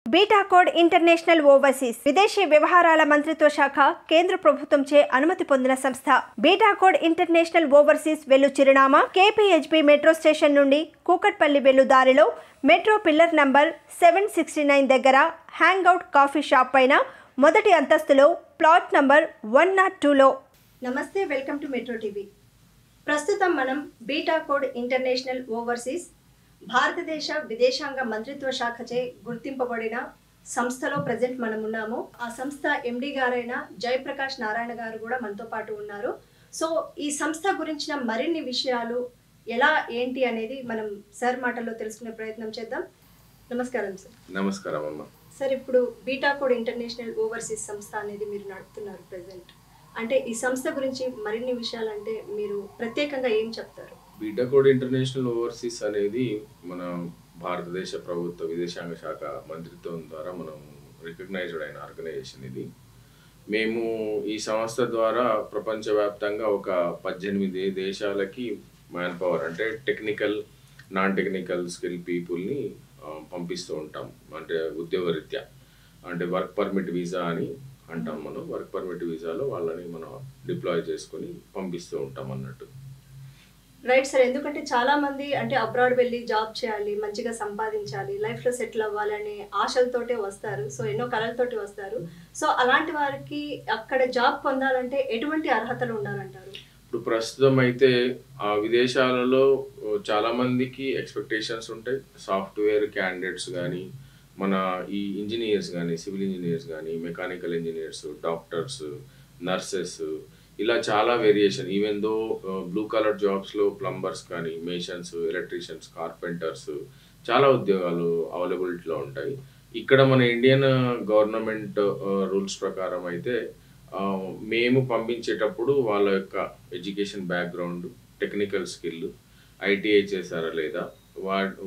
Beta code international overseas విదేశీ వ్యవహారాల మంత్రిత్వ శాఖ కేంద్ర ప్రభుత్వంచే అనుమతి పొందిన సంస్థ. బీటా కోడ్ ఇంటర్నేషనల్ ఓవర్సీస్ వెళ్ళు చిరునామా కేపీహెచ్బీ మెట్రో స్టేషన్ నుండి కూకట్పల్లి వెళ్ళు దారిలో మెట్రో పిల్లర్ నంబర్ 769 దగ్గర హ్యాంగ్అవుట్ కాఫీ షాప్ పైన మొదటి అంతస్తులో ప్లాట్ నంబర్ 102లో. నమస్తే, వెల్కమ్ టు మెట్రో టీవీ. ప్రస్తుతం మనం బీటా కోడ్ ఇంటర్నేషనల్ ఓవర్సీస్ భారతదేశ విదేశాంగ మంత్రిత్వ శాఖచే గుర్తింపబడిన సంస్థలో ప్రజెంట్ మనం ఉన్నాము. ఆ సంస్థ ఎండి గారైన జయప్రకాష్ నారాయణ గారు కూడా మనతో పాటు ఉన్నారు. సో ఈ సంస్థ గురించిన మరిన్ని విషయాలు ఎలా ఏంటి అనేది మనం సార్ మాటల్లో తెలుసుకునే ప్రయత్నం చేద్దాం. నమస్కారం సార్. నమస్కారం అమ్మ. సార్, ఇప్పుడు బీటా కోడ్ ఇంటర్నేషనల్ ఓవర్సీస్ సంస్థ అనేది మీరు నడుపుతున్నారు ప్రజెంట్. అంటే ఈ సంస్థ గురించి మరిన్ని విషయాలంటే మీరు ప్రత్యేకంగా ఏం చెప్తారు? బీటా కోడ్ ఇంటర్నేషనల్ ఓవర్సీస్ అనేది మన భారతదేశ ప్రభుత్వ విదేశాంగ శాఖ మంత్రిత్వం ద్వారా మనం రికగ్నైజ్డ్ అయిన ఆర్గనైజేషన్ ఇది. మేము ఈ సంస్థ ద్వారా ప్రపంచవ్యాప్తంగా ఒక 18 దేశాలకి మ్యాన్ పవర్ అంటే టెక్నికల్, నాన్ టెక్నికల్ స్కిల్ పీపుల్ని పంపిస్తూ ఉంటాం. అంటే ఉద్యోగరీత్యా, అంటే వర్క్ పర్మిట్ వీసా అని అంటాం మనం. వర్క్ పర్మిట్ వీసాలో వాళ్ళని మనం డిప్లాయ్ చేసుకొని పంపిస్తూ ఉంటాం అన్నట్టు. Right sir. ఎందుకంటే చాలా మంది అంటే అబ్రాడ్ వెళ్ళి జాబ్ చేయాలి, మంచిగా సంపాదించాలి, లైఫ్లో సెటిల్ అవ్వాలనే ఆశలతోటే వస్తారు. సో ఎన్నో కళలతోటి వస్తారు. సో అలాంటి వారికి అక్కడ జాబ్ పొందాలంటే ఎటువంటి అర్హతలు ఉండాలంటారు? ఇప్పుడు ప్రస్తుతం అయితే ఆ విదేశాలలో చాలా మందికి ఎక్స్పెక్టేషన్స్ ఉంటాయి. సాఫ్ట్వేర్ క్యాండిడేట్స్ కానీ, మన ఈ ఇంజనీర్స్ కానీ, సివిల్ ఇంజనీర్స్ కానీ, మెకానికల్ ఇంజనీర్స్, డాక్టర్స్, నర్సెస్, ఇలా చాలా variation. Even though blue colour జాబ్స్లో ప్లంబర్స్ కానీ, మేషన్స్, ఎలక్ట్రీషియన్స్, కార్పెంటర్స్, చాలా ఉద్యోగాలు అవైలబిలిటీలో ఉంటాయి. ఇక్కడ మన ఇండియన్ గవర్నమెంట్ రూల్స్ ప్రకారం అయితే మేము పంపించేటప్పుడు వాళ్ళ యొక్క education background, technical skill, ITI చేశారా లేదా,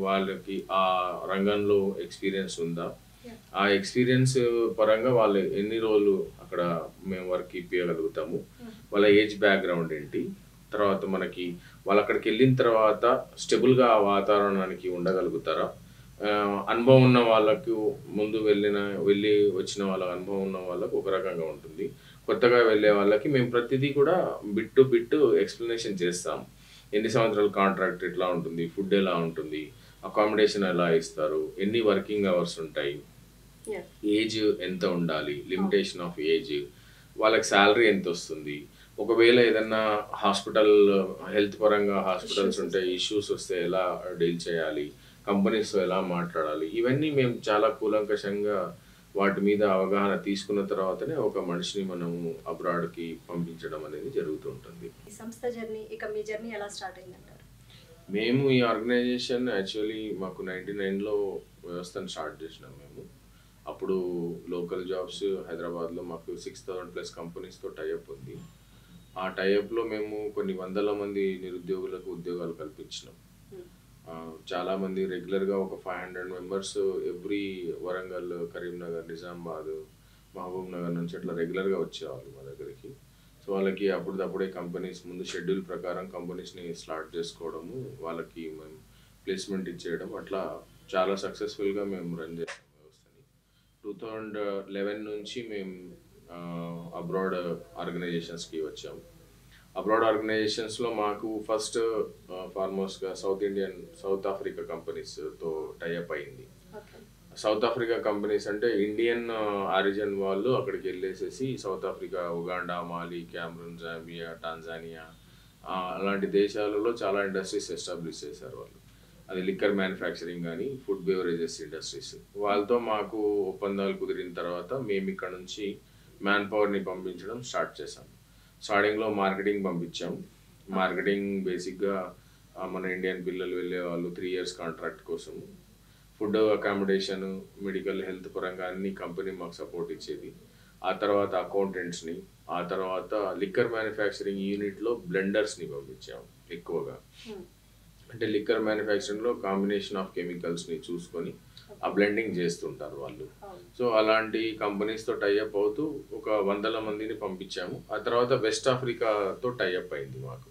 వాళ్ళకి ఆ రంగంలో ఎక్స్పీరియన్స్ ఉందా, ఆ ఎక్స్పీరియన్స్ పరంగా వాళ్ళు ఎన్ని రోజులు అక్కడ మేము వర్క్ ఇప్పించగలుగుతాము, వాళ్ళ ఏజ్ బ్యాక్గ్రౌండ్ ఏంటి, తర్వాత మనకి వాళ్ళు అక్కడికి వెళ్ళిన తర్వాత స్టెబుల్గా ఆ వాతావరణానికి ఉండగలుగుతారా, అనుభవం ఉన్న వాళ్ళకు ముందు వెళ్ళి వచ్చిన వాళ్ళ అనుభవం ఉన్న వాళ్ళకు ఒక రకంగా ఉంటుంది. కొత్తగా వెళ్ళే వాళ్ళకి మేము ప్రతిదీ కూడా బిట్ టు బిట్ ఎక్స్ప్లెనేషన్ చేస్తాం. ఎన్ని సంవత్సరాల కాంట్రాక్ట్ ఎట్లా ఉంటుంది, ఫుడ్ ఎలా ఉంటుంది, అకామిడేషన్ ఎలా ఇస్తారు, ఎన్ని వర్కింగ్ అవర్స్ ఉంటాయి, ఏజ్ ఎంత ఉండాలి, లిమిటేషన్ ఆఫ్ ఏజ్, వాళ్ళకి శాలరీ ఎంత వస్తుంది, ఒకవేళ ఏదన్నా హాస్పిటల్ హెల్త్ పరంగా హాస్పిటల్స్ ఉంటే ఇష్యూస్ వస్తే ఎలా డీల్ చేయాలి, కంపెనీస్తో ఎలా మాట్లాడాలి, ఇవన్నీ మేము చాలా కూలంకషంగా వాటి మీద అవగాహన తీసుకున్న తర్వాతనే ఒక మనిషిని మనము అబ్రాడ్కి పంపించడం అనేది జరుగుతుంటుంది. ఈ సంస్థ జర్నీ, ఇక మీ జర్నీ ఎలా స్టార్ట్ అయిందంటారు? మేము ఈ ఆర్గనైజేషన్ యాక్చువల్లీ మాకు 99లో వ్యవస్థను స్టార్ట్ చేసినాం మేము. అప్పుడు లోకల్ జాబ్స్ హైదరాబాద్లో మాకు 6000+ కంపెనీస్తో టైఅప్ ఉంది. ఆ టైఅప్లో మేము కొన్ని వందల మంది నిరుద్యోగులకు ఉద్యోగాలు కల్పించినాం. చాలామంది రెగ్యులర్గా ఒక 500 మెంబర్స్ ఎవ్రీ వరంగల్, కరీంనగర్, నిజామాబాద్, మహబూబ్ నగర్ నుంచి అట్లా రెగ్యులర్గా వచ్చేవాళ్ళు మా దగ్గరికి. సో వాళ్ళకి అప్పుడప్పుడే కంపెనీస్ ముందు షెడ్యూల్ ప్రకారం కంపెనీస్ని స్టార్ట్ చేసుకోవడము, వాళ్ళకి మేము ప్లేస్మెంట్ ఇచ్చేయడం, అట్లా చాలా సక్సెస్ఫుల్గా మేము రన్ చేసాం వ్యవస్థని. 2011 నుంచి మేము అబ్రాడ్ ఆర్గనైజేషన్స్కి వచ్చాము. అబ్రాడ్ ఆర్గనైజేషన్స్లో మాకు ఫస్ట్ ఫార్మోస్ట్గా సౌత్ ఆఫ్రికా కంపెనీస్తో టైఅప్ అయింది. సౌత్ ఆఫ్రికా కంపెనీస్ అంటే ఇండియన్ ఆరిజిన్ వాళ్ళు అక్కడికి వెళ్ళేసేసి సౌత్ ఆఫ్రికా, ఉగాండా, మాలి, క్యామరూన్, జాంబియా, టాంజానియా అలాంటి దేశాలలో చాలా ఇండస్ట్రీస్ ఎస్టాబ్లిష్ చేశారు వాళ్ళు. అది లిక్కర్ మ్యానుఫ్యాక్చరింగ్ కానీ, ఫుడ్ బెవరేజెస్ ఇండస్ట్రీస్. వాళ్ళతో మాకు ఒప్పందాలు కుదిరిన తర్వాత మేము ఇక్కడ నుంచి మ్యాన్ పవర్ని పంపించడం స్టార్ట్ చేసాం. స్టార్టింగ్లో మార్కెటింగ్ పంపించాం. మార్కెటింగ్ బేసిక్గా మన ఇండియన్ పిల్లలు వెళ్ళే వాళ్ళు 3 years కాంట్రాక్ట్ కోసం ఫుడ్, అకామిడేషన్, మెడికల్, హెల్త్ పరంగా అన్ని కంపెనీ మాకు సపోర్ట్ ఇచ్చేది. ఆ తర్వాత అకౌంటెంట్స్ని, ఆ తర్వాత లిక్కర్ మ్యానుఫ్యాక్చరింగ్ యూనిట్లో బ్లెండర్స్ని పంపించాము ఎక్కువగా. అంటే లిక్కర్ మ్యానుఫ్యాక్చరింగ్లో కాంబినేషన్ ఆఫ్ కెమికల్స్ని చూసుకొని ఆ బ్లెండింగ్ చేస్తుంటారు వాళ్ళు. సో అలాంటి కంపెనీస్తో టైఅప్ అవుతూ ఒక 100 మందిని పంపించాము. ఆ తర్వాత వెస్ట్ ఆఫ్రికాతో టైఅప్ అయింది మాకు.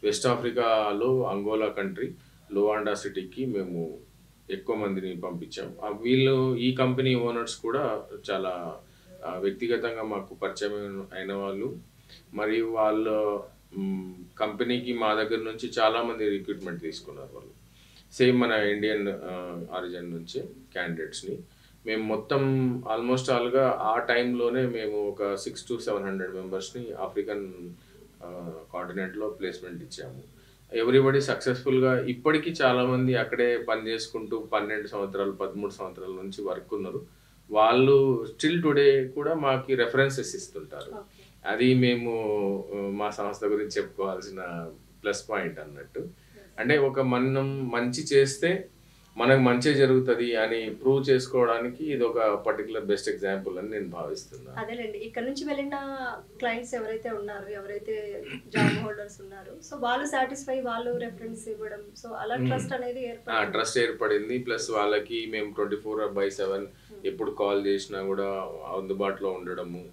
వెస్ట్ ఆఫ్రికాలో అంగోలా కంట్రీ, లువాండా సిటీకి మేము ఎక్కువ మందిని పంపించాం. వీళ్ళు ఈ కంపెనీ ఓనర్స్ కూడా చాలా వ్యక్తిగతంగా మాకు పరిచయం అయిన వాళ్ళు. మరియు వాళ్ళ కంపెనీకి మా దగ్గర నుంచి చాలామంది రిక్రూట్మెంట్ తీసుకున్నారు వాళ్ళు. సేమ్ మన ఇండియన్ ఆరిజిన్ నుంచి క్యాండిడేట్స్ని మేము మొత్తం ఆల్మోస్ట్ ఆల్గా ఆ టైంలోనే మేము ఒక 600 to 700 మెంబర్స్ని ఆఫ్రికన్ కాంటినెంట్లో ప్లేస్మెంట్ ఇచ్చాము. ఎవ్రీబడి సక్సెస్ఫుల్గా ఇప్పటికీ చాలామంది అక్కడే పని చేసుకుంటూ 12 సంవత్సరాలు 13 సంవత్సరాల నుంచి వర్క్ ఉన్నారు. వాళ్ళు స్టిల్ టుడే కూడా మాకు రెఫరెన్సెస్ ఇస్తుంటారు. అది మేము మా సంస్థ గురించి చెప్పుకోవాల్సిన ప్లస్ పాయింట్ అన్నట్టు. అంటే మనం మంచి చేస్తే మనకు మంచి జరుగుతుంది అని ప్రూవ్ చేసుకోవడానికి ఇది ఒక పర్టికులర్ బెస్ట్ ఎగ్జాంపుల్ అని నేను భావిస్తున్నాను. అదేలేండి, ఇక్కడ నుంచి వెళ్ళిన క్లయింట్స్ ఎవరైతే ఉన్నారు, ఎవరైతే జాబ్ హోల్డర్స్ ఉన్నారు, సో వాళ్ళు సాటిస్ఫై, వాళ్ళు రెఫరెన్స్ ఇవ్వడం, సో అలా ట్రస్ట్ అనేది ట్రస్ట్ ఏర్పడింది. ప్లస్ వాళ్ళకి మేము 24/7 ఎప్పుడు కాల్ చేసినా కూడా అందుబాటులో ఉండడము.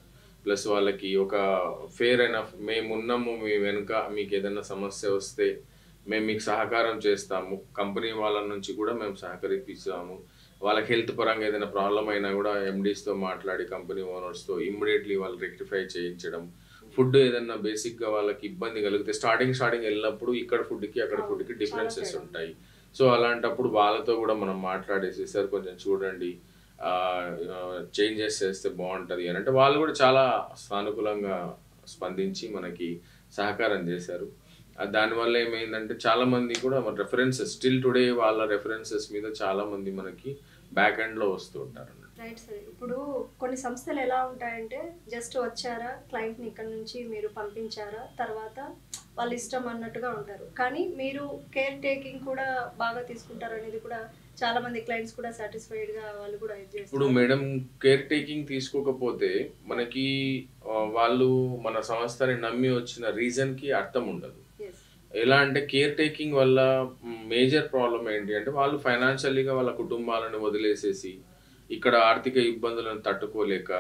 ప్లస్ వాళ్ళకి ఒక ఫేర్ అయిన మేమున్నాము, మీ వెనుక మీకు ఏదైనా సమస్య వస్తే మేము మీకు సహకారం చేస్తాము. కంపెనీ వాళ్ళ నుంచి కూడా మేము సహకరిస్తాము. వాళ్ళకి హెల్త్ పరంగా ఏదైనా ప్రాబ్లం అయినా కూడా ఎండీస్తో మాట్లాడి కంపెనీ ఓనర్స్తో ఇమ్మీడియట్లీ వాళ్ళు రెక్టిఫై చేయించడం. ఫుడ్ ఏదైనా బేసిక్గా వాళ్ళకి ఇబ్బంది కలిగితే స్టార్టింగ్ వెళ్ళినప్పుడు ఇక్కడ ఫుడ్కి అక్కడ ఫుడ్కి డిఫరెన్సెస్ ఉంటాయి. సో అలాంటప్పుడు వాళ్ళతో కూడా మనం మాట్లాడేసి సార్ కొంచెం చూడండి, చేంజెస్ చేస్తే బాగుంటుంది అని అంటే వాళ్ళు కూడా చాలా సానుకూలంగా స్పందించి మనకి సహకారం చేశారు. దానివల్ల ఏమైందంటే చాలామంది కూడా మన రెఫరెన్సెస్ స్టిల్ టుడే వాళ్ళ రెఫరెన్సెస్ మీద చాలామంది మనకి బ్యాక్ ఎండ్లో వస్తూ ఉంటారు. Right sir. ఇప్పుడు కొన్ని సంస్థలు ఎలా ఉంటాయంటే జస్ట్ వచ్చారా, క్లయింట్ని ఇక్కడ నుంచి మీరు పంపించారా, తర్వాత వాళ్ళ ఇష్టం అన్నట్టుగా ఉంటారు. కానీ మీరు కేర్ టేకింగ్ కూడా బాగా తీసుకుంటారు అనేది కూడా చాలా మంది క్లయింట్స్ కూడా సాటిస్ఫైడ్గా వాళ్ళు కూడా చేస్తారు. ఇప్పుడు మేడం కేర్ టేకింగ్ తీసుకోకపోతే మనకి వాళ్ళు మన సంస్థని నమ్మి వచ్చిన రీజన్కి అర్థం ఉండదు. ఎలా అంటే కేర్ టేకింగ్ వల్ల మేజర్ ప్రాబ్లం ఏంటి అంటే వాళ్ళు ఫైనాన్షియల్లీగా వాళ్ళ కుటుంబాలను వదిలేసేసి ఇక్కడ ఆర్థిక ఇబ్బందులను తట్టుకోలేక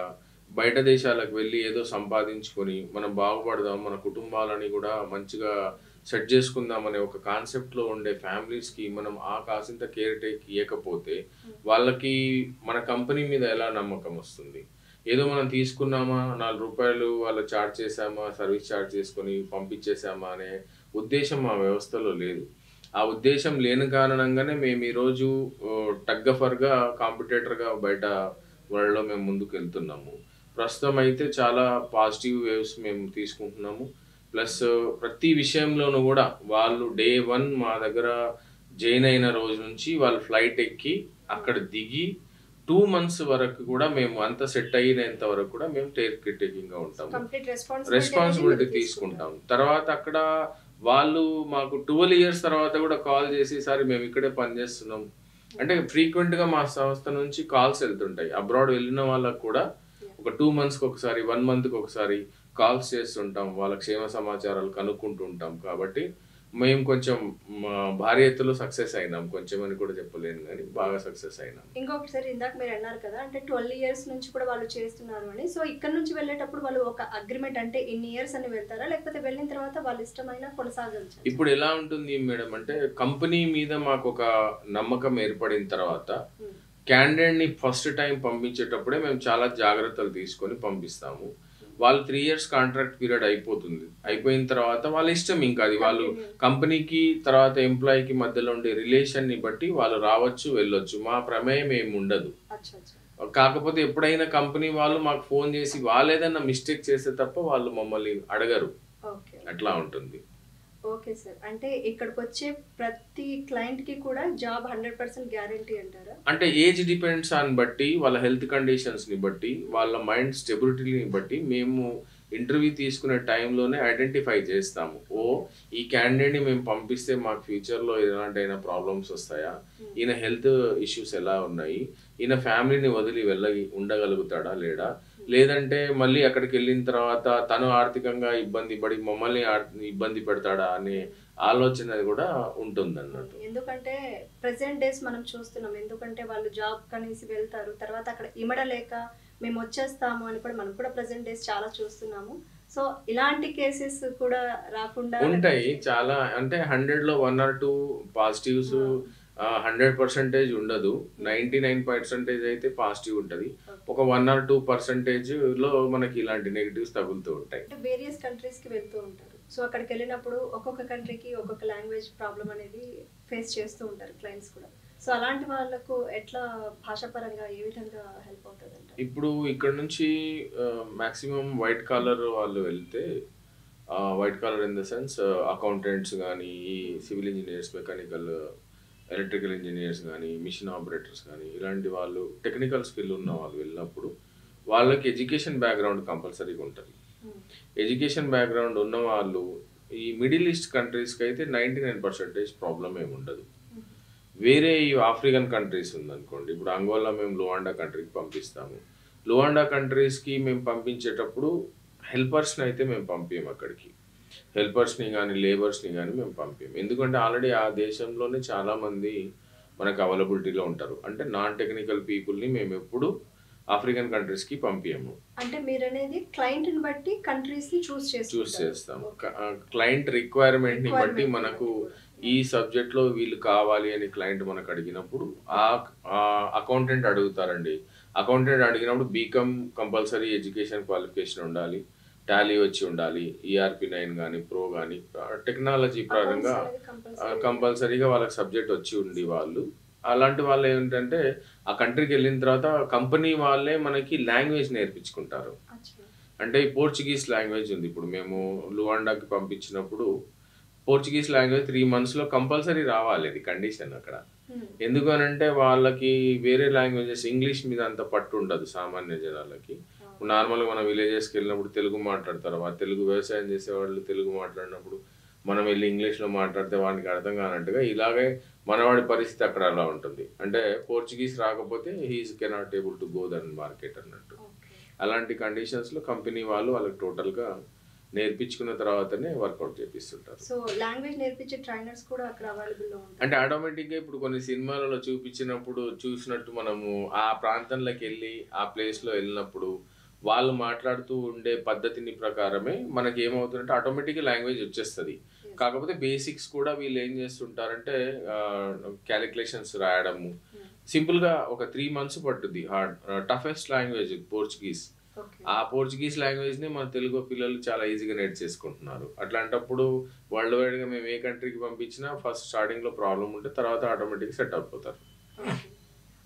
బయట దేశాలకు వెళ్ళి ఏదో సంపాదించుకొని మనం బాగుపడదాం, మన కుటుంబాలని కూడా మంచిగా సెట్ చేసుకుందాం అనే ఒక కాన్సెప్ట్లో ఉండే ఫ్యామిలీస్కి మనం ఆ కాసింత కేర్ టేక్ ఇవ్వకపోతే వాళ్ళకి మన కంపెనీ మీద ఎలా నమ్మకం వస్తుంది? ఏదో మనం తీసుకున్నామా, 4 రూపాయలు వాళ్ళు ఛార్జ్ చేసామా, సర్వీస్ ఛార్జ్ చేసుకొని పంపించేసామా అనే ఉద్దేశం మా వ్యవస్థలో లేదు. ఆ ఉద్దేశం లేని కారణంగానే మేము ఈరోజు టగ్గఫర్గా కాంపిటేటర్గా బయట వరల్డ్లో మేము ముందుకు వెళ్తున్నాము. ప్రస్తుతం అయితే చాలా పాజిటివ్ వేవ్స్ మేము తీసుకుంటున్నాము. ప్లస్ ప్రతి విషయంలోనూ కూడా వాళ్ళు డే 1 మా దగ్గర జాయిన్ అయిన రోజు నుంచి వాళ్ళు ఫ్లైట్ ఎక్కి అక్కడ దిగి 2 months వరకు కూడా మేము అంత సెట్ అయినంత వరకు కూడా మేము టేకింగ్గా ఉంటాము, రెస్పాన్సిబిలిటీ తీసుకుంటాం. తర్వాత అక్కడ వాళ్ళు మాకు 12 years తర్వాత కూడా కాల్ చేసి సార్ మేము ఇక్కడే పనిచేస్తున్నాం అంటే ఫ్రీక్వెంట్గా మా సంస్థ నుంచి కాల్స్ వెళ్తుంటాయి. అబ్రాడ్ వెళ్ళిన వాళ్ళకు కూడా ఒక 2 monthsకి ఒకసారి 1 monthకి ఒకసారి కాల్స్ చేస్తుంటాం, వాళ్ళ క్షేమ సమాచారాలు కనుక్కుంటూ ఉంటాం. కాబట్టి మేము కొంచెం భారీ ఎత్తులో సక్సెస్ అయినాం, కొంచెం అని కూడా చెప్పలేను కానీ బాగా సక్సెస్ అయినాం. ఇంకొకసారి ఇందాక మీరు అన్నారు కదా, అంటే 12 years నుంచి కూడా వాళ్ళు చేస్తున్నారు అని. సో ఇక్కడ నుంచి వెళ్ళేటప్పుడు వాళ్ళు ఒక అగ్రిమెంట్ అంటే ఇన్ని ఇయర్స్ అని వెళ్తారా, లేకపోతే వెళ్ళిన తర్వాత వాళ్ళు ఇష్టమైన కొనసాగచ్చు? ఇప్పుడు ఎలా ఉంటుంది మేడం అంటే కంపెనీ మీద మాకు ఒక నమ్మకం ఏర్పడిన తర్వాత క్యాండిడేట్ని ఫస్ట్ టైం పంపించేటప్పుడే మేము చాలా జాగ్రత్తలు తీసుకొని పంపిస్తాము. వాళ్ళు 3 years కాంట్రాక్ట్ పీరియడ్ అయిపోయిన తర్వాత వాళ్ళ ఇష్టం, ఇంకా అది వాళ్ళు కంపెనీకి తర్వాత ఎంప్లాయీకి మధ్యలో ఉండే రిలేషన్ని బట్టి వాళ్ళు రావచ్చు వెళ్ళొచ్చు, మా ప్రమేయం ఏమి ఉండదు. కాకపోతే ఎప్పుడైనా కంపెనీ వాళ్ళు మాకు ఫోన్ చేసి వాళ్ళు ఏదైనా మిస్టేక్ చేస్తే తప్ప వాళ్ళు మమ్మల్ని అడగరు, అట్లా ఉంటుంది. ఓకే సార్, అంటే ఇక్కడికి వచ్చే ప్రతి క్లయింట్ కి కూడా జాబ్ 100% గ్యారంటీ అంటారా? అంటే ఏజ్ డిపెండ్స్ ఆన్ బట్టి, వాళ్ళ హెల్త్ కండిషన్స్ ని బట్టి, వాళ్ళ మైండ్ స్టెబిలిటీని బట్టి మేము ఇంటర్వ్యూ తీసుకునే టైంలోనే ఐడెంటిఫై చేస్తాము. ఈ క్యాండిడేట్ని మేము పంపిస్తే మాకు ఫ్యూచర్లో ఎలాంటైనా ప్రాబ్లమ్స్ వస్తాయా, ఈయన హెల్త్ ఇష్యూస్ ఎలా ఉన్నాయి, ఈయన ఫ్యామిలీని వదిలి ఉండగలుగుతాడా లేడా, లేదంటే మళ్ళీ అక్కడికి వెళ్ళిన తర్వాత తను ఆర్థికంగా ఇబ్బంది పడి మమ్మల్ని ఇబ్బంది పెడతాడా అనే ఆలోచన కూడా ఉంటుంది అన్నట్టు. ఎందుకంటే ప్రెసెంట్ డేస్ మనం చూస్తున్నాం, ఎందుకంటే వాళ్ళు జాబ్ కనేసి వెళ్తారు, తర్వాత అక్కడ ఇమడలేక మేము వచ్చేస్తాము అని కూడా మనం కూడా ప్రెసెంట్ డేస్ చాలా చూస్తున్నాము. సో ఇలాంటి కేసెస్ కూడా రాకుండా ఉంటాయి చాలా, అంటే 100లో 1 or 2 పాజిటివ్స్ 100% ఉండదు. 99% అయితే పాజిటివ్ ఉంటుంది. ఒక 1 or 2%లో మనకి ఇలాంటి నెగిటివ్స్ తగులుతూ ఉంటాయి. అంటే వేరియస్ కంట్రీస్కి వెళ్తూ ఉంటారు. సో అక్కడికి వెళ్ళినప్పుడు ఒక్కొక్క కంట్రీకి ఒక్కొక్క లాంగ్వేజ్ ప్రాబ్లం అనేది ఫేస్ చేస్తూ ఉంటారు క్లయింట్స్ కూడా. సో అలాంటి వాళ్ళకు ఎట్లా భాషాపరంగా ఏ విధంగా హెల్ప్ అవుతుంది అంటే? ఇప్పుడు ఇక్కడ నుంచి మాక్సిమం వైట్ కాలర్ వాళ్ళు వెళ్తే, white collar in the sense accountants కానీ, ఈ civil engineers, mechanical, electrical engineers కానీ, మిషన్ ఆపరేటర్స్ కానీ, ఇలాంటి వాళ్ళు టెక్నికల్ స్కిల్ ఉన్న వాళ్ళు వెళ్ళినప్పుడు వాళ్ళకి ఎడ్యుకేషన్ బ్యాక్గ్రౌండ్ కంపల్సరీగా ఉంటుంది. ఎడ్యుకేషన్ బ్యాక్గ్రౌండ్ ఉన్న వాళ్ళు ఈ మిడిల్ ఈస్ట్ కంట్రీస్కి అయితే 99% ప్రాబ్లం ఏమి ఉండదు. వేరే ఈ ఆఫ్రికన్ కంట్రీస్ ఉందనుకోండి, ఇప్పుడు అంగోలా మేము లువాండా కంట్రీకి పంపిస్తాము. లువాండా కంట్రీస్కి మేము పంపించేటప్పుడు హెల్పర్స్ని అయితే మేము పంపించాము అక్కడికి. హెల్పర్స్ని కానీ లేబర్స్ని కానీ మేము పంపించాము. ఎందుకంటే ఆల్రెడీ ఆ దేశంలోనే చాలామంది మనకు అవైలబిలిటీలో ఉంటారు. అంటే నాన్ టెక్నికల్ పీపుల్ని మేము ఎప్పుడు ఆఫ్రికన్ కంట్రీస్కి పంపించాము. అంటే మీరు అనేది క్లయింట్ని బట్టి కంట్రీస్ని చూస్ చేస్తాము. క్లయింట్ రిక్వైర్మెంట్ని బట్టి మనకు ఈ సబ్జెక్ట్లో వీళ్ళు కావాలి అని క్లయింట్ మనకు అడిగినప్పుడు ఆ అకౌంటెంట్ అడుగుతారండి. అకౌంటెంట్ అడిగినప్పుడు బీకామ్ కంపల్సరీ ఎడ్యుకేషన్ క్వాలిఫికేషన్ ఉండాలి, టాలీ వచ్చి ఉండాలి, ERP 9 కానీ, ప్రో కానీ, టెక్నాలజీ పరంగా కంపల్సరీగా వాళ్ళకి సబ్జెక్ట్ వచ్చి ఉండి వాళ్ళు. అలాంటి వాళ్ళు ఏంటంటే ఆ కంట్రీకి వెళ్ళిన తర్వాత కంపెనీ వాళ్ళే మనకి లాంగ్వేజ్ నేర్పించుకుంటారు. అంటే ఈ పోర్చుగీస్ లాంగ్వేజ్ ఉంది. ఇప్పుడు మేము లువాండాకి పంపించినప్పుడు పోర్చుగీస్ లాంగ్వేజ్ 3 monthsలో కంపల్సరీ రావాలి, అది కండిషన్ అక్కడ. ఎందుకు అని అంటే వాళ్ళకి వేరే లాంగ్వేజెస్, ఇంగ్లీష్ మీద అంత పట్టు ఉండదు సామాన్య జనాలకి. నార్మల్గా మన విలేజెస్కి వెళ్ళినప్పుడు తెలుగు మాట్లాడతారు. ఆ తెలుగు వ్యవసాయం చేసేవాళ్ళు తెలుగు మాట్లాడినప్పుడు మనం వెళ్ళి ఇంగ్లీష్లో మాట్లాడితే వాడికి అర్థం కానట్టుగా ఇలాగే మనవాడి పరిస్థితి అక్కడ అలా ఉంటుంది. అంటే పోర్చుగీస్ రాకపోతే he is cannot able to go then market అన్నట్టు. అలాంటి కండిషన్స్లో కంపెనీ వాళ్ళు వాళ్ళకి టోటల్గా నేర్పించుకున్న తర్వాతనే వర్కౌట్ చేపిస్తుంటారు. సో లాంగ్వేజ్ నేర్పించే ట్రైనర్స్ కూడా అక్కడ అవైలబుల్లో ఉంటారు. అంటే ఆటోమేటిక్గా ఇప్పుడు కొన్ని సినిమాలలో చూపించినప్పుడు చూసినట్టు మనము ఆ ప్రాంతంలోకి వెళ్ళి ఆ ప్లేస్లో వెళ్ళినప్పుడు వాళ్ళు మాట్లాడుతూ ఉండే పద్ధతిని ప్రకారమే మనకి ఏమవుతుందంటే ఆటోమేటిక్గా లాంగ్వేజ్ వచ్చేస్తుంది. కాకపోతే బేసిక్స్ కూడా వీళ్ళు ఏం చేస్తుంటారంటే క్యాలిక్యులేషన్స్ రాయడము సింపుల్గా ఒక 3 months పట్టుద్ది. Toughest language Portuguese. ఆ పోర్చుగీస్ లాంగ్వేజ్ని మన తెలుగు పిల్లలు చాలా ఈజీగా నేర్చేసుకుంటున్నారు. అట్లాంటప్పుడు వరల్డ్ వైడ్గా మేము ఏ కంట్రీకి పంపించినా ఫస్ట్ స్టార్టింగ్లో ప్రాబ్లం ఉంటే తర్వాత ఆటోమేటిక్గా సెట్ అయిపోతారు.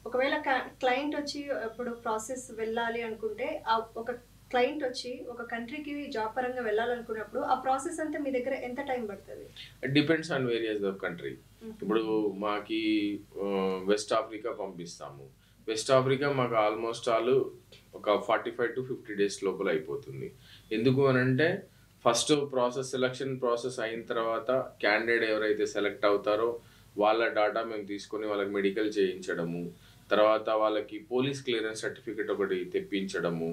ఒకవేళ క్లయింట్ వచ్చి ఇప్పుడు ప్రాసెస్ వెళ్ళాలి అనుకుంటే, ఒక క్లయింట్ వచ్చి ఒక కంట్రీకి జాబ్ పరంగా వెళ్ళాలనుకున్నప్పుడు ఆ ప్రాసెస్ అంతా మీ దగ్గర ఎంత టైం పడుతుంది? Depends on various of country. ఇప్పుడు మాకి వెస్ట్ ఆఫ్రికా పంపిస్తాము. వెస్ట్ ఆఫ్రికా మాకు ఆల్మోస్ట్ ఒక 45 to 50 days లోపల అయిపోతుంది. ఎందుకు అని అంటే ఫస్ట్ సెలక్షన్ ప్రాసెస్ అయిన తర్వాత క్యాండిడేట్ ఎవరైతే సెలెక్ట్ అవుతారో వాళ్ళ డాటా మేము తీసుకొని వాళ్ళకి మెడికల్ చేయించడము, తర్వాత వాళ్ళకి పోలీస్ క్లియరెన్స్ సర్టిఫికేట్ ఒకటి తెప్పించడము,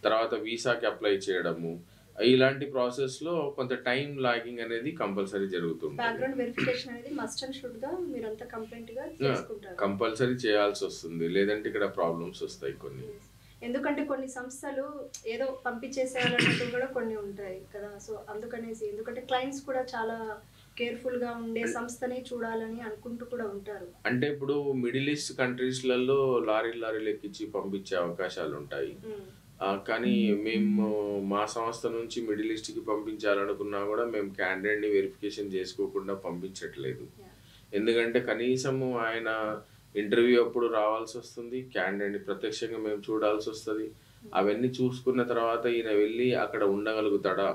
తర్వాత వీసాకి అప్లై చేయడము, ఇలాంటి ప్రాసెస్లో కొంత టైం లాగింగ్ అనేది కంపల్సరీ జరుగుతుంది. బ్యాక్గ్రౌండ్ వెరిఫికేషన్ అనేది మస్ట్ అండ్ షుడ్ గా మీరంతా కంప్లీట్ గా చేసుకుంటారు. కంపల్సరీ చేయాల్సి వస్తుంది, లేదంటే ఇక్కడ ప్రాబ్లమ్స్ వస్తాయి కొన్ని. ఎందుకంటే కొన్ని సంస్థలు ఏదో పంపించేసేయాలన్నట్టు కూడా కొన్ని ఉంటాయి కదా. సో అందుకనేసి, ఎందుకంటే క్లయింట్స్ కూడా చాలా కేర్ఫుల్ గా ఉండే సంస్థని చూడాలని అనుకుంటూ కూడా ఉంటారు. అంటే ఇప్పుడు మిడిల్ ఈస్ట్ కంట్రీస్లలో లారీలు ఎక్కించి పంపించే అవకాశాలు ఉంటాయి. కానీ మేము మా సంస్థ నుంచి మిడిల్ ఈస్ట్కి పంపించాలనుకున్నా కూడా మేము క్యాండిడేట్ని వెరిఫికేషన్ చేసుకోకుండా పంపించట్లేదు. ఎందుకంటే కనీసము ఆయన ఇంటర్వ్యూ అప్పుడు రావాల్సి వస్తుంది, క్యాండిడేట్ని ప్రత్యక్షంగా మేము చూడాల్సి వస్తుంది. అవన్నీ చూసుకున్న తర్వాత ఈయన వెళ్ళి అక్కడ ఉండగలుగుతాడా,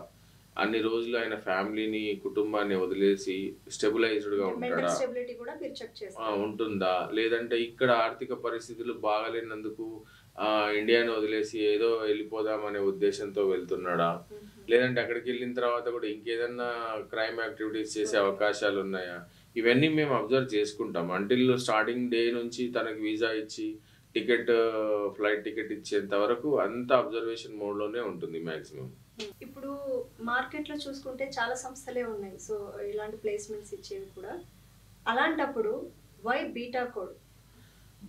అన్ని రోజులు ఆయన ఫ్యామిలీని కుటుంబాన్ని వదిలేసి స్టెబిలైజ్డ్గా ఉంటాడా, ఉంటుందా, లేదంటే ఇక్కడ ఆర్థిక పరిస్థితులు బాగలేనందుకు ఇండియాని వదిలేసి ఏదో వెళ్ళిపోదామనే ఉద్దేశంతో వెళ్తున్నాడా, లేదంటే అక్కడికి వెళ్ళిన తర్వాత కూడా ఇంకేదన్నా క్రైమ్ యాక్టివిటీస్ చేసే అవకాశాలు ఉన్నాయా, ఇవన్నీ మేము అబ్జర్వ్ చేసుకుంటాం. అంటిల్ స్టార్టింగ్ డే నుంచి తనకి వీసా ఇచ్చి ఫ్లైట్ టికెట్ ఇచ్చేంత వరకు అంత అబ్జర్వేషన్ మోడ్లోనే ఉంటుంది మ్యాక్సిమం. ఇప్పుడు మార్కెట్లో చూసుకుంటే చాలా సంస్థలే ఉన్నాయి, సో ఇలాంటి ప్లేస్మెంట్స్ ఇచ్చేవి కూడా. అలాంటప్పుడు why beta code?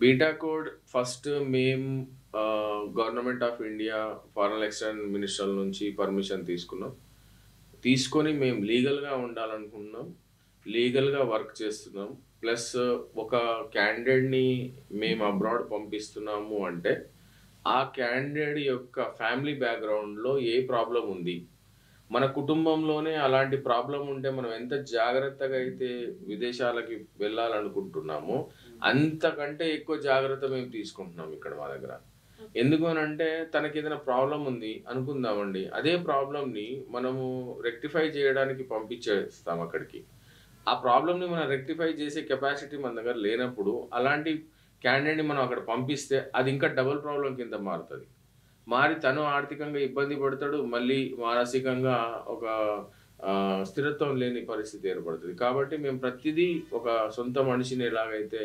Beta code first మేము government of India foreign exchange minister నుంచి పర్మిషన్ తీసుకొని మేము లీగల్గా ఉండాలనుకుంటున్నాం, లీగల్గా వర్క్ చేస్తున్నాం. ప్లస్ ఒక క్యాండిడేట్ని మేము అబ్రాడ్ పంపిస్తున్నాము అంటే ఆ క్యాండిడేట్ యొక్క ఫ్యామిలీ బ్యాక్గ్రౌండ్లో ఏ ప్రాబ్లం ఉంది, మన కుటుంబంలోనే అలాంటి ప్రాబ్లం ఉంటే మనం ఎంత జాగ్రత్తగా అయితే విదేశాలకి వెళ్ళాలనుకుంటున్నామో అంతకంటే ఎక్కువ జాగ్రత్త మేము తీసుకుంటున్నాం ఇక్కడ మా దగ్గర. ఎందుకు అని అంటే తనకి ఏదైనా ప్రాబ్లం ఉంది అనుకుందామండి, అదే ప్రాబ్లంని మనము రెక్టిఫై చేయడానికి పంపించేస్తాం అక్కడికి. ఆ ప్రాబ్లమ్ని మనం రెక్టిఫై చేసే కెపాసిటీ మన దగ్గర లేనప్పుడు అలాంటి క్యాండిడేట్ని మనం అక్కడ పంపిస్తే అది ఇంకా డబుల్ ప్రాబ్లం కింద మారుతుంది. మారి తను ఆర్థికంగా ఇబ్బంది పడతాడు, మళ్ళీ మానసికంగా ఒక స్థిరత్వం లేని పరిస్థితి ఏర్పడుతుంది. కాబట్టి మేము ప్రతిదీ ఒక సొంత మనిషిని ఎలాగైతే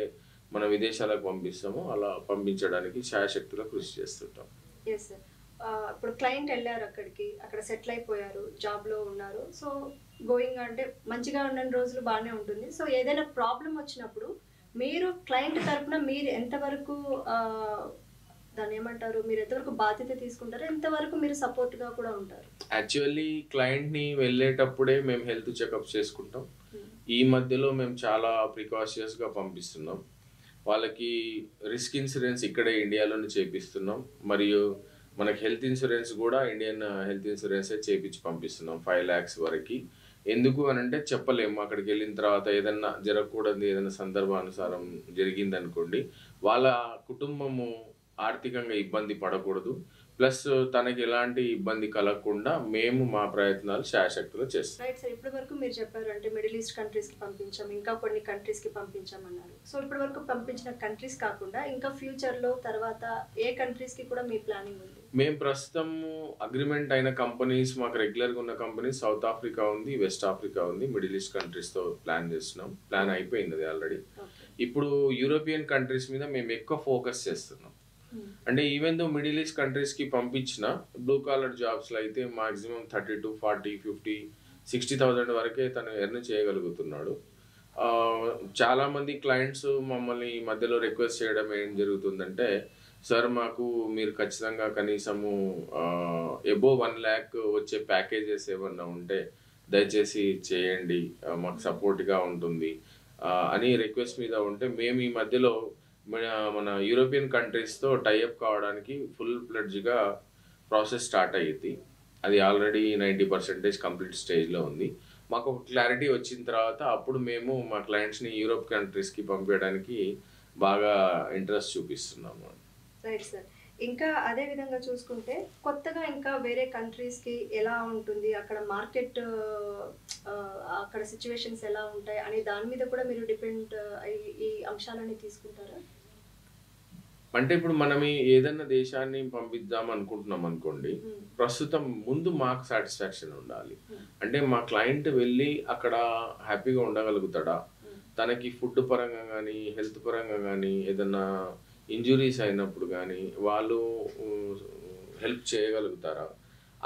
మన విదేశాలకు పంపిస్తామో అలా పంపించడానికి శాయశక్తిలో కృషి చేస్తుంటాం. Yes sir. ఇప్పుడు క్లయింట్ వెళ్ళారు అక్కడికి, అక్కడ సెటిల్ అయిపోయారు, జాబ్లో ఉన్నారు. సో గోయింగ్ అంటే మంచిగా ఉన్న రోజులు బాగానే ఉంటుంది. సో ఏదైనా ప్రాబ్లం వచ్చినప్పుడు మీరు క్లయింట్ తరఫున మీరు ఎంతవరకు దాన్ని ఏమంటారు, మీరు ఎంతవరకు బాధ్యత తీసుకుంటారు, ఎంతవరకు మీరు సపోర్ట్గా కూడా ఉంటారు? యాక్చువల్లీ క్లయింట్ని వెళ్ళేటప్పుడే మేము హెల్త్ చెకప్ చేసుకుంటాం. ఈ మధ్యలో మేము చాలా ప్రికాషియస్గా పంపిస్తున్నాం. వాళ్ళకి రిస్క్ ఇన్సూరెన్స్ ఇక్కడే ఇండియాలోనే చేపిస్తున్నాం, మరియు మనకి హెల్త్ ఇన్సూరెన్స్ కూడా ఇండియన్ హెల్త్ ఇన్సూరెన్సే చేపించి పంపిస్తున్నాం 5 lakhs వరకు. ఎందుకు అని అంటే చెప్పలేము, అక్కడికి వెళ్ళిన తర్వాత ఏదన్నా జరగకూడదు, ఏదైనా సందర్భానుసారం జరిగిందనుకోండి, వాళ్ళ కుటుంబము ఆర్థికంగా ఇబ్బంది పడకూడదు, ప్లస్ తనకి ఎలాంటి ఇబ్బంది కలగకుండా మేము మా ప్రయత్నాలు శాయశక్తిలో చేస్తాం. Right sir. ఇప్పటి వరకు మీరు చెప్పారు అంటే మిడిల్ ఈస్ట్ కంట్రీస్కి పంపించాం, ఇంకా కొన్ని కంట్రీస్కి పంపించామన్నారు. సో ఇప్పటి వరకు పంపించిన కంట్రీస్ కాకుండా ఇంకా ఫ్యూచర్లో తర్వాత ఏ కంట్రీస్కి కూడా మీ ప్లానింగ్ ఉంది? మేము ప్రస్తుతం అగ్రిమెంట్ అయిన కంపెనీస్, మాకు రెగ్యులర్గా ఉన్న కంపెనీస్ సౌత్ ఆఫ్రికా ఉంది, వెస్ట్ ఆఫ్రికా ఉంది, మిడిల్ ఈస్ట్ కంట్రీస్తో ప్లాన్ చేస్తున్నాం. ప్లాన్ అయిపోయింది అది ఆల్రెడీ. ఇప్పుడు యూరోపియన్ కంట్రీస్ మీద మేము ఎక్కువ ఫోకస్ చేస్తున్నాం. అంటే ఈవెన్ దో మిడిల్ ఈస్ట్ కంట్రీస్కి పంపించిన బ్లూ కాలర్ జాబ్స్లో అయితే మాక్సిమం 32, 40, 50, 60,000 వరకే తను ఎర్న్ చేయగలుగుతున్నాడు. చాలామంది క్లయింట్స్ మమ్మల్ని ఈ మధ్యలో రిక్వెస్ట్ చేయడం ఏం జరుగుతుందంటే, సార్ మాకు మీరు ఖచ్చితంగా కనీసము అబోవ్ 1 lakh వచ్చే ప్యాకేజెస్ ఏమన్నా ఉంటే దయచేసి చేయండి, మాకు సపోర్ట్గా ఉంటుంది అని రిక్వెస్ట్ మీద ఉంటే మేము ఈ మధ్యలో మన యూరోపియన్ కంట్రీస్తో టైఅప్ కావడానికి ఫుల్ ఫ్లెడ్జ్గా ప్రాసెస్ స్టార్ట్ అయ్యింది. అది ఆల్రెడీ 90% కంప్లీట్ స్టేజ్లో ఉంది. మాకు ఒక క్లారిటీ వచ్చిన తర్వాత అప్పుడు మేము మా క్లయింట్స్ని యూరోప్ కంట్రీస్కి పంపించడానికి బాగా ఇంట్రెస్ట్ చూపిస్తున్నాము. Right sir. ఇంకా అదే విధంగా చూసుకుంటే కొత్తగా ఇంకా వేరే కంట్రీస్కి ఎలా ఉంటుంది, అక్కడ మార్కెట్, అక్కడ సిచ్యువేషన్స్ ఎలా ఉంటాయి అనే దాని మీద కూడా మీరు డిపెండ్ ఈ అంశాలని తీసుకుంటారా? అంటే ఇప్పుడు మనం ఏదైనా దేశాన్ని పంపిద్దాం అనుకుంటున్నాం అనుకోండి, ప్రస్తుతం ముందు మాకు సాటిస్ఫాక్షన్ ఉండాలి. అంటే మా క్లయింట్ వెళ్ళి అక్కడ హ్యాపీగా ఉండగలుగుతాడా, తనకి ఫుడ్ పరంగా కానీ హెల్త్ పరంగా కానీ ఏదన్నా ఇంజురీస్ అయినప్పుడు కానీ వాళ్ళు హెల్ప్ చేయగలుగుతారా,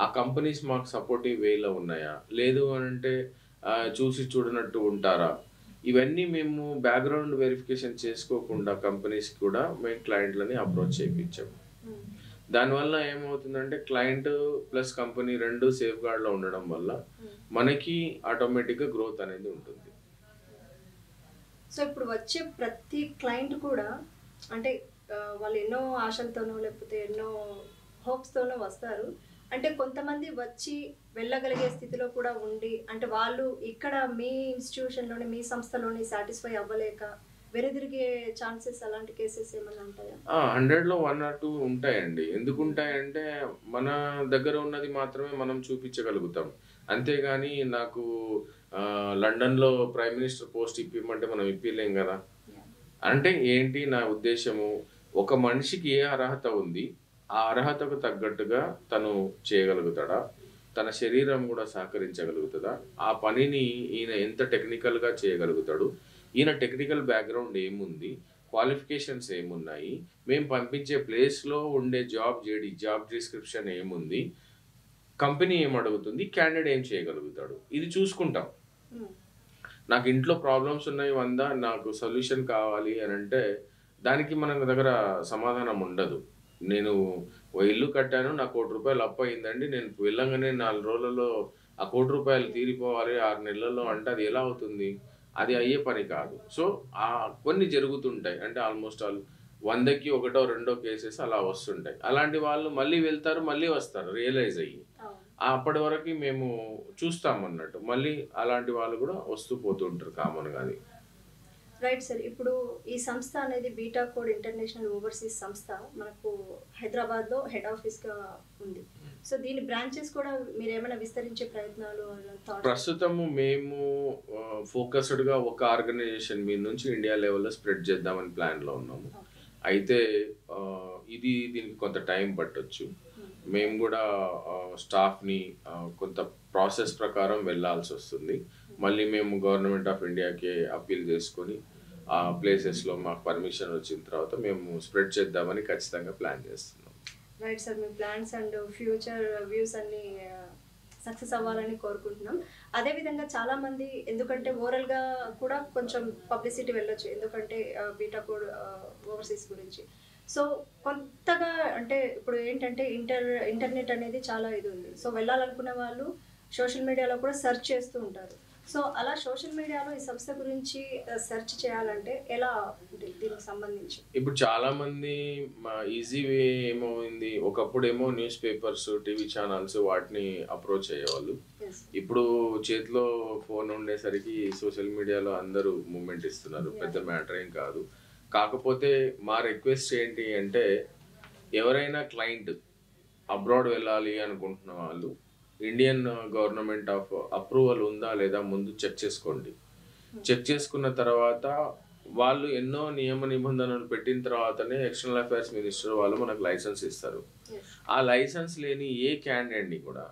ఆ కంపెనీస్ మాకు సపోర్టివ్ వేలో ఉన్నాయా, లేదు అని అంటే చూసి చూడనట్టు ఉంటారా, ఇవన్నీ మేము బ్యాక్గ్రౌండ్ వెరిఫికేషన్ చేసుకోకుండా కంపెనీస్ కూడా మేము క్లయింట్లని అప్రోచ్ చేయించాము. దానివల్ల ఏమవుతుందంటే క్లయింట్ ప్లస్ కంపెనీ రెండు సేఫ్ గార్డ్లో ఉండడం వల్ల మనకి ఆటోమేటిక్గా గ్రోత్ అనేది ఉంటుంది. సో ఇప్పుడు వచ్చే ప్రతి క్లయింట్ కూడా అంటే వాళ్ళు ఎన్నో ఆశలతోనో లేకపోతే ఎన్నో హోప్స్తోనో వస్తారు. అంటే కొంతమంది వచ్చి వెళ్ళగలిగే స్థితిలో కూడా ఉండి, అంటే వాళ్ళు ఇక్కడ మీ ఇన్స్టిట్యూషన్లోనే మీ సంస్థలోనే సాటిస్ఫై అవ్వలేక వెనుదిరిగే ఛాన్సెస్, అలాంటి కేసెస్ ఏమైనా ఉంటాయా? 100లో 1 or 2 ఉంటాయండి. ఎందుకు ఉంటాయంటే మన దగ్గర ఉన్నది మాత్రమే మనం చూపించగలుగుతాం. అంతేగాని నాకు లండన్లో ప్రైమ్ మినిస్టర్ పోస్ట్ ఇప్పిమంటే మనం ఇప్పిలేం కదా. అంటే ఏంటి నా ఉద్దేశము, ఒక మనిషికి ఏ అర్హత ఉంది, ఆ అర్హతకు తగ్గట్టుగా తను చేయగలుగుతాడా, తన శరీరం కూడా సహకరించగలుగుతుందా, ఆ పనిని ఈయన ఎంత టెక్నికల్గా చేయగలుగుతాడు, ఈయన టెక్నికల్ బ్యాక్గ్రౌండ్ ఏముంది, క్వాలిఫికేషన్స్ ఏమున్నాయి, మేము పంపించే ప్లేస్లో ఉండే జాబ్ డిస్క్రిప్షన్ ఏముంది, కంపెనీ ఏమడుగుతుంది, క్యాండిడేట్ ఏం చేయగలుగుతాడు, ఇది చూసుకుంటాం. నాకు ఇంట్లో ప్రాబ్లమ్స్ ఉన్నాయి 100, నాకు సొల్యూషన్ కావాలి అని అంటే దానికి మన దగ్గర సమాధానం ఉండదు. నేను ఓ ఇల్లు కట్టాను, నాకు ₹1,00,000 అప్పు అయిందండి, నేను వెళ్ళంగానే 4 రోజులలో ఆ ₹1,00,000 తీరిపోవాలి 6 నెలల్లో అంటే అది ఎలా అవుతుంది? అది అయ్యే పని కాదు. సో కొన్ని జరుగుతుంటాయి. అంటే ఆల్మోస్ట్ ఆల్ 100కి ఒకటో రెండో కేసెస్ అలా వస్తుంటాయి. అలాంటి వాళ్ళు మళ్ళీ వెళ్తారు, మళ్ళీ వస్తారు రియలైజ్ అయ్యి. అప్పటి వరకు మేము చూస్తామన్నట్టు. మళ్ళీ అలాంటి వాళ్ళు కూడా వస్తూ పోతూ ఉంటారు కామన్గా. అది రైట్ సార్. ఇప్పుడు ఈ సంస్థ అనేది బీటా కోడ్ ఇంటర్నేషనల్ ఓవర్సీస్ సంస్థ మనకు హైదరాబాద్లో హెడ్ ఆఫీస్గా ఉంది. సో దీని బ్రాంచెస్ కూడా మీరు ఏమైనా విస్తరించే ప్రయత్నాలు? ప్రస్తుతము మేము ఫోకస్డ్గా ఒక ఆర్గనైజేషన్ మీద నుంచి ఇండియా లెవెల్లో స్ప్రెడ్ చేద్దామని ప్లాన్లో ఉన్నాము. అయితే దీనికి కొంత టైం పట్టొచ్చు. మేము కూడా స్టాఫ్ని కొంత ప్రాసెస్ ప్రకారం వెళ్ళాల్సి వస్తుంది. మళ్ళీ మేము గవర్నమెంట్ ఆఫ్ ఇండియాకి అప్పీల్ చేసుకొని ఆ ప్లేసెస్లో మాకు పర్మిషన్ వచ్చిన తర్వాత మేము స్ప్రెడ్ చేద్దామని ఖచ్చితంగా ప్లాన్ చేస్తున్నాం. Right sir. Me plans and future views అన్ని సక్సెస్ అవ్వాలని కోరుకుంటున్నాం. అదేవిధంగా చాలామంది, ఎందుకంటే ఓరల్గా కూడా కొంచెం పబ్లిసిటీ వెళ్ళొచ్చు, ఎందుకంటే బీటా కోడ్ ఓవర్సీస్ గురించి. సో కొత్తగా అంటే ఇప్పుడు ఏంటంటే ఇంటర్నెట్ అనేది చాలా ఇది ఉంది. సో వెళ్ళాలనుకునే వాళ్ళు సోషల్ మీడియాలో కూడా సెర్చ్ చేస్తూ ఉంటారు. సో అలా సోషల్ మీడియాలో ఈ సంస్థ గురించి సెర్చ్ చేయాలంటే ఎలా ఉంటుంది దీనికి సంబంధించి? ఇప్పుడు చాలా మంది ఈజీ వే ఏమైంది, ఒకప్పుడేమో న్యూస్ పేపర్స్, టీవీ ఛానల్స్ వాటిని అప్రోచ్ అయ్యేవాళ్ళు. ఇప్పుడు చేతిలో ఫోన్ ఉండేసరికి సోషల్ మీడియాలో అందరూ మూమెంట్ ఇస్తున్నారు. పెద్ద మ్యాటర్ ఏం కాదు. కాకపోతే మా రిక్వెస్ట్ ఏంటి అంటే, ఎవరైనా క్లయింట్ అబ్రాడ్ వెళ్ళాలి అనుకుంటున్న వాళ్ళు ఇండియన్ గవర్నమెంట్ ఆఫ్ అప్రూవల్ ఉందా లేదా ముందు చెక్ చేసుకోండి. చెక్ చేసుకున్న తర్వాత వాళ్ళు ఎన్నో నియమ నిబంధనలు పెట్టిన తర్వాతనే ఎక్స్టర్నల్ అఫైర్స్ మినిస్టర్ వాళ్ళు మనకు లైసెన్స్ ఇస్తారు. ఆ లైసెన్స్ లేని ఏ క్యాండిడేట్ని కూడా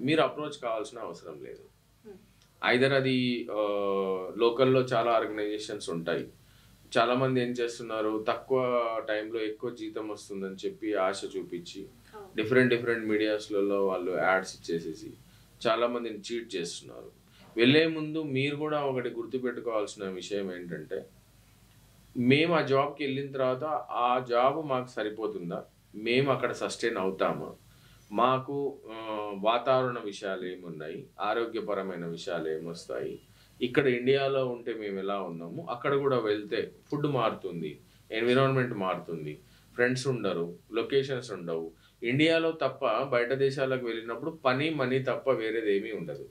మీరు అప్రోచ్ కావాల్సిన అవసరం లేదు. ఐదర్ అది లోకల్లో చాలా ఆర్గనైజేషన్స్ ఉంటాయి. చాలామంది ఏం చేస్తున్నారు, తక్కువ టైంలో ఎక్కువ జీతం వస్తుందని చెప్పి ఆశ చూపించి డిఫరెంట్ మీడియాస్లలో వాళ్ళు యాడ్స్ ఇచ్చేసేసి చాలామందిని చీట్ చేస్తున్నారు. వెళ్ళే ముందు మీరు కూడా ఒకటి గుర్తుపెట్టుకోవాల్సిన విషయం ఏంటంటే, మేము ఆ జాబ్కి వెళ్ళిన తర్వాత ఆ జాబ్ మాకు సరిపోతుందా, మేము అక్కడ సస్టైన్ అవుతామా, మాకు వాతావరణ విషయాలు ఏమున్నాయి, ఆరోగ్యపరమైన విషయాలు ఏమొస్తాయి, ఇక్కడ ఇండియాలో ఉంటే మేము ఎలా ఉన్నాము, అక్కడ కూడా వెళ్తే ఫుడ్ మారుతుంది, ఎన్విరాన్మెంట్ మారుతుంది, ఫ్రెండ్స్ ఉండరు, లొకేషన్స్ ఉండవు. ఇండియాలో తప్ప బయట దేశాలకు వెళ్ళినప్పుడు మనీ తప్ప వేరేది ఏమీ ఉండదు.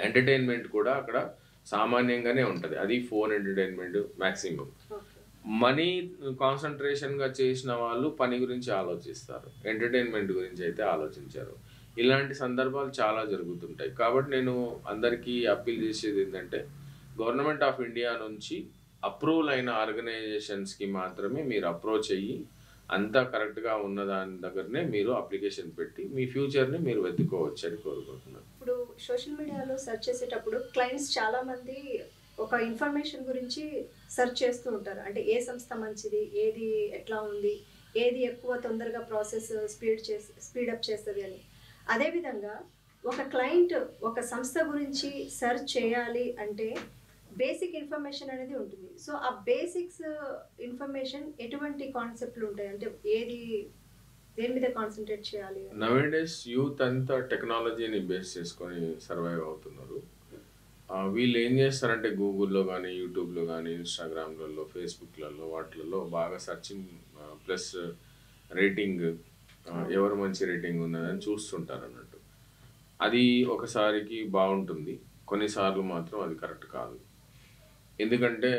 ఎంటర్టైన్మెంట్ కూడా అక్కడ సామాన్యంగానే ఉంటుంది. అది ఫోన్ ఎంటర్టైన్మెంట్ మ్యాక్సిమం. మనీ కాన్సన్ట్రేషన్గా చేసిన వాళ్ళు పని గురించి ఆలోచిస్తారు, ఎంటర్టైన్మెంట్ గురించి అయితే ఆలోచించారు. ఇలాంటి సందర్భాలు చాలా జరుగుతుంటాయి. కాబట్టి నేను అందరికీ అప్పీల్ చేసేది ఏంటంటే, గవర్నమెంట్ ఆఫ్ ఇండియా నుంచి అప్రూవల్ అయిన ఆర్గనైజేషన్స్కి మాత్రమే మీరు అప్రోచ్ అయ్యి అంతా కరెక్ట్గా ఉన్న దాని దగ్గరనే మీరు అప్లికేషన్ పెట్టి మీ ఫ్యూచర్ని మీరు వెతుక్కోవచ్చు అని కోరుకుంటున్నాను. ఇప్పుడు సోషల్ మీడియాలో సెర్చ్ చేసేటప్పుడు క్లయింట్స్ చాలామంది ఒక ఇన్ఫర్మేషన్ గురించి సెర్చ్ చేస్తూ ఉంటారు. అంటే ఏ సంస్థ మంచిది, ఏది ఎట్లా ఉంది, ఏది ఎక్కువ తొందరగా ప్రాసెస్ స్పీడప్ చేస్తుంది అని. అదేవిధంగా ఒక క్లయింట్ ఒక సంస్థ గురించి సెర్చ్ చేయాలి అంటే బేసిక్ ఇన్ఫర్మేషన్ అనేది ఉంటుంది. సో ఆ బేసిక్స్ ఇన్ఫర్మేషన్ ఎటువంటి కాన్సెప్ట్లు ఉంటాయి, అంటే దేని మీద కాన్సన్ట్రేట్ చేయాలి? నవేడేస్ యూత్ అంతా టెక్నాలజీని బేస్ చేసుకొని సర్వైవ్ అవుతున్నారు. వీళ్ళు ఏం చేస్తారంటే గూగుల్లో కానీ, యూట్యూబ్లో కానీ, ఇన్స్టాగ్రామ్లలో, ఫేస్బుక్లలో వాటిలలో బాగా సర్చింగ్ ప్లస్ రేటింగ్, ఎవరు మంచి రేటింగ్ ఉన్నదని చూస్తుంటారు అన్నట్టు. అది ఒకసారికి బాగుంటుంది, కొన్నిసార్లు మాత్రం అది కరెక్ట్ కాదు. ఎందుకంటే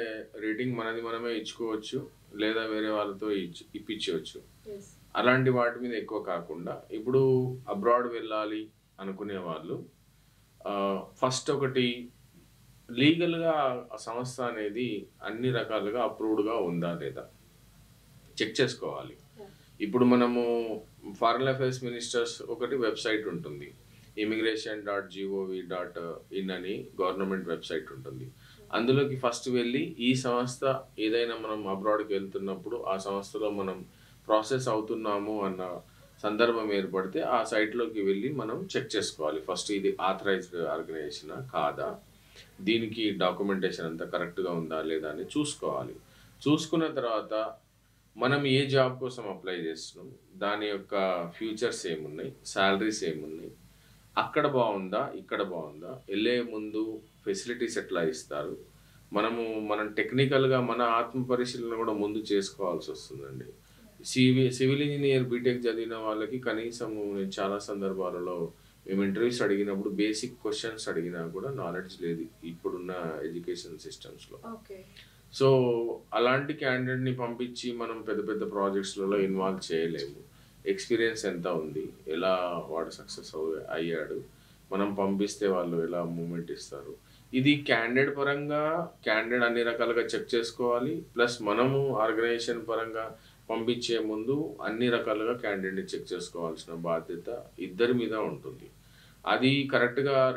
రేటింగ్ మనమే ఇచ్చుకోవచ్చు, లేదా వేరే వాళ్ళతో ఇప్పించవచ్చు. అలాంటి వాటి మీద ఎక్కువ కాకుండా, ఇప్పుడు అబ్రాడ్ వెళ్ళాలి అనుకునే వాళ్ళు ఫస్ట్ ఒకటి లీగల్గా ఆ సంస్థ అనేది అన్ని రకాలుగా అప్రూవ్డ్గా ఉందా లేదా చెక్ చేసుకోవాలి. ఇప్పుడు మనము ఫారెన్ అఫైర్స్ మినిస్టర్స్ ఒకటి వెబ్సైట్ ఉంటుంది, immigration.gov.in అని గవర్నమెంట్ వెబ్సైట్ ఉంటుంది. అందులోకి ఫస్ట్ వెళ్ళి ఈ సంస్థ ఏదైనా మనం అబ్రాడ్కి వెళ్తున్నప్పుడు ఆ సంస్థలో మనం ప్రాసెస్ అవుతున్నాము అన్న సందర్భం ఏర్పడితే ఆ సైట్లోకి వెళ్ళి మనం చెక్ చేసుకోవాలి. ఫస్ట్ ఇది ఆథరైజ్డ్ ఆర్గనైజేషనా కాదా, దీనికి డాక్యుమెంటేషన్ అంతా కరెక్ట్గా ఉందా లేదా అని చూసుకోవాలి. చూసుకున్న తర్వాత మనం ఏ జాబ్ కోసం అప్లై చేస్తున్నాం, దాని యొక్క ఫ్యూచర్స్ ఏమున్నాయి, శాలరీస్ ఏమున్నాయి, అక్కడ బాగుందా ఇక్కడ బాగుందా, వెళ్ళే ముందు ఫెసిలిటీస్ ఎట్లా ఇస్తారు, మనం టెక్నికల్గా మన ఆత్మ పరిశీలన కూడా ముందు చేసుకోవాల్సి వస్తుందండి. సివిల్ ఇంజనీర్ బీటెక్ చదివిన వాళ్ళకి కనీసం నేను చాలా సందర్భాలలో మేము ఇంటర్వ్యూస్ అడిగినప్పుడు బేసిక్ క్వశ్చన్స్ అడిగినా కూడా నాలెడ్జ్ లేదు ఇప్పుడున్న ఎడ్యుకేషన్ సిస్టమ్స్లో. సో అలాంటి క్యాండిడేట్ని పంపించి మనం పెద్ద పెద్ద ప్రాజెక్ట్స్లలో ఇన్వాల్వ్ చేయలేము. ఎక్స్పీరియన్స్ ఎంత ఉంది, ఎలా వాడు సక్సెస్ అయ్యాడు, మనం పంపిస్తే వాళ్ళు ఎలా మూమెంట్ ఇస్తారు, ఇది క్యాండిడేట్ పరంగా క్యాండిడేట్ అన్ని రకాలుగా చెక్ చేసుకోవాలి. ప్లస్ మనము ఆర్గనైజేషన్ పరంగా పంపించే ముందు అన్ని రకాలుగా క్యాండిడేట్ని చెక్ చేసుకోవాల్సిన బాధ్యత ఇద్దరి మీద ఉంటుంది. అది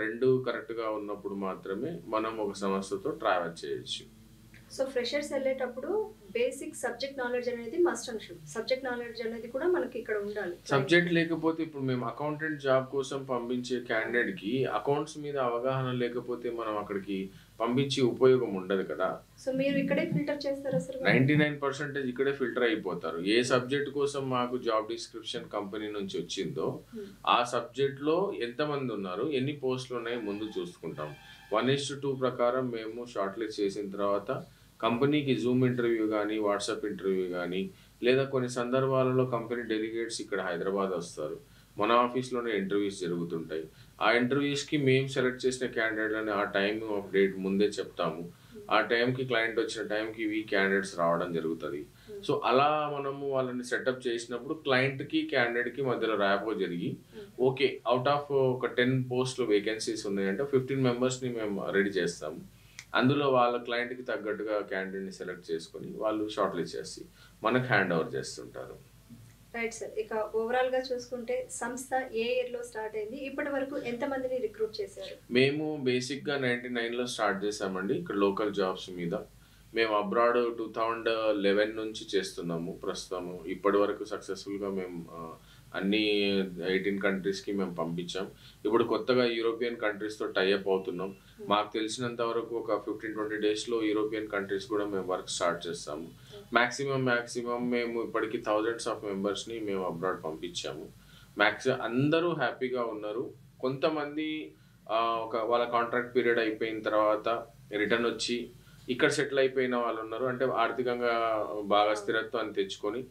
రెండు కరెక్ట్గా ఉన్నప్పుడు మాత్రమే మనం ఒక సంస్థతో ట్రావెల్ చేయొచ్చు. సో ఫ్రెషర్స్ వెళ్ళేటప్పుడు బేసిక్ సబ్జెక్ట్ నాలెడ్జ్ అనేది must and should. Subject knowledge అనేది కూడా మనకి ఇక్కడ ఉండాలి. సబ్జెక్ట్ లేకపోతే ఇప్పుడు మేము అకౌంటెంట్ జాబ్ కోసం పంపించే క్యాండిడేట్కి అకౌంట్స్ మీద అవగాహన లేకపోతే మనం అక్కడికి పంపించి ఉపయోగం ఉండదు కదా. సో మీరు ఇక్కడే ఫిల్టర్ చేస్తారా సార్? 99% ఇక్కడే ఫిల్టర్ అయిపోతారు. ఏ సబ్జెక్ట్ కోసం మాకు జాబ్ డిస్క్రిప్షన్ కంపెనీ నుంచి వచ్చిందో ఆ సబ్జెక్ట్లో ఎంతమంది ఉన్నారు, ఎన్ని పోస్టులు ఉన్నాయి ముందు చూసుకుంటాం. 1:2 ప్రకారం మేము షార్ట్ లిస్ట్ చేసిన తర్వాత కంపెనీకి జూమ్ ఇంటర్వ్యూ కానీ వాట్సాప్ ఇంటర్వ్యూ కానీ, లేదా కొన్ని సందర్భాలలో కంపెనీ డెలిగేట్స్ ఇక్కడ హైదరాబాద్ వస్తారు, మన ఆఫీస్లోనే ఇంటర్వ్యూస్ జరుగుతుంటాయి. ఆ ఇంటర్వ్యూస్కి మేము సెలెక్ట్ చేసిన క్యాండిడేట్లని ఆ టైం ఆఫ్ డేట్ ముందే చెప్తాము. ఆ టైంకి క్లయింట్ వచ్చిన టైంకి ఇవి క్యాండిడేట్స్ రావడం జరుగుతుంది. సో అలా మనము వాళ్ళని సెటప్ చేసినప్పుడు క్లయింట్కి క్యాండిడేట్కి మధ్యలో ర్యాపో జరిగి ఓకే అవుట్ ఆఫ్ ఒక 10 పోస్టులు వేకెన్సీస్ ఉన్నాయంటే 15 మెంబర్స్ని మేము రెడీ చేస్తాము. అందులో వాళ్ళ క్లయింట్కి తగ్గట్టుగా క్యాండిడేట్ని సెలెక్ట్ చేసుకొని వాళ్ళు షార్ట్ లిస్ట్ చేసి మనకు హ్యాండ్ ఓవర్ చేస్తుంటారు. Right sir. ఇక ఓవరాల్ గా చూసుకుంటే సంస్థ ఏ ఇయర్ లో స్టార్ట్ అయింది, ఇప్పటి వరకు ఎంత మందిని రిక్రూట్ చేశారు? మేము బేసిక్గా 99లో స్టార్ట్ చేసామండి ఇక్కడ లోకల్ జాబ్స్ మీద. మేము అబ్రాడ్ 2011 నుంచి చేస్తున్నాము. ప్రస్తుతము ఇప్పటి వరకు సక్సెస్ఫుల్గా మేము అన్ని 18 కంట్రీస్కి మేము పంపించాం. ఇప్పుడు కొత్తగా యూరోపియన్ కంట్రీస్తో టైఅప్ అవుతున్నాం. మాకు తెలిసినంత వరకు ఒక 15-20 డేస్లో యూరోపియన్ కంట్రీస్ కూడా మేము వర్క్ స్టార్ట్ చేస్తాము. మ్యాక్సిమం మేము ఇప్పటికి థౌజండ్స్ ఆఫ్ మెంబర్స్ని మేము అబ్రాడ్ పంపించాము. అందరూ హ్యాపీగా ఉన్నారు. కొంతమంది వాళ్ళ కాంట్రాక్ట్ పీరియడ్ అయిపోయిన తర్వాత రిటర్న్ వచ్చి ఇక్కడ సెటిల్ అయిపోయిన వాళ్ళు ఉన్నారు. అంటే ఆర్థికంగా బాగా స్థిరత్వాన్ని తెచ్చుకొని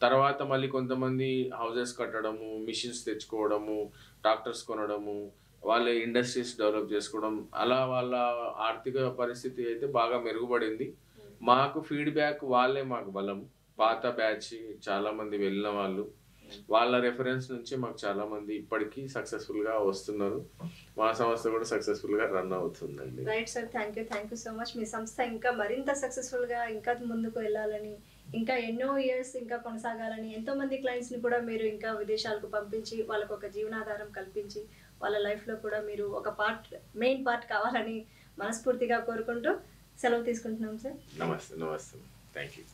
తర్వాత మళ్ళీ కొంతమంది హౌజెస్ కట్టడము, మిషన్స్ తెచ్చుకోవడము, ట్రాక్టర్స్ కొనడము, వాళ్ళ ఇండస్ట్రీస్ డెవలప్ చేసుకోవడం, అలా వాళ్ళ ఆర్థిక పరిస్థితి అయితే బాగా మెరుగుపడింది. మాకు ఫీడ్బ్యాక్ వాళ్ళే మాకు బలం. పాత బ్యాచ్ చాలామంది వెళ్ళిన వాళ్ళు, వాళ్ళ రెఫరెన్స్ నుంచి మాకు చాలామంది ఇప్పటికీ సక్సెస్ఫుల్గా వస్తున్నారు. మా సంస్థ కూడా సక్సెస్ఫుల్గా రన్ అవుతుందండి. Right sir, thank you so much. మీ సంస్థ ఇంకా మరింత సక్సెస్ఫుల్గా ఇంకా ముందుకు వెళ్ళాలని, ఇంకా ఎన్నో ఇయర్స్ ఇంకా కొనసాగాలని, ఎంతోమంది క్లయింట్స్ని కూడా మీరు ఇంకా విదేశాలకు పంపించి వాళ్ళకు ఒక జీవనాధారం కల్పించి వాళ్ళ లైఫ్లో కూడా మీరు ఒక మెయిన్ పార్ట్ కావాలని మనస్ఫూర్తిగా కోరుకుంటూ సెలవు తీసుకుంటున్నాం సార్. నమస్తే. Thank you.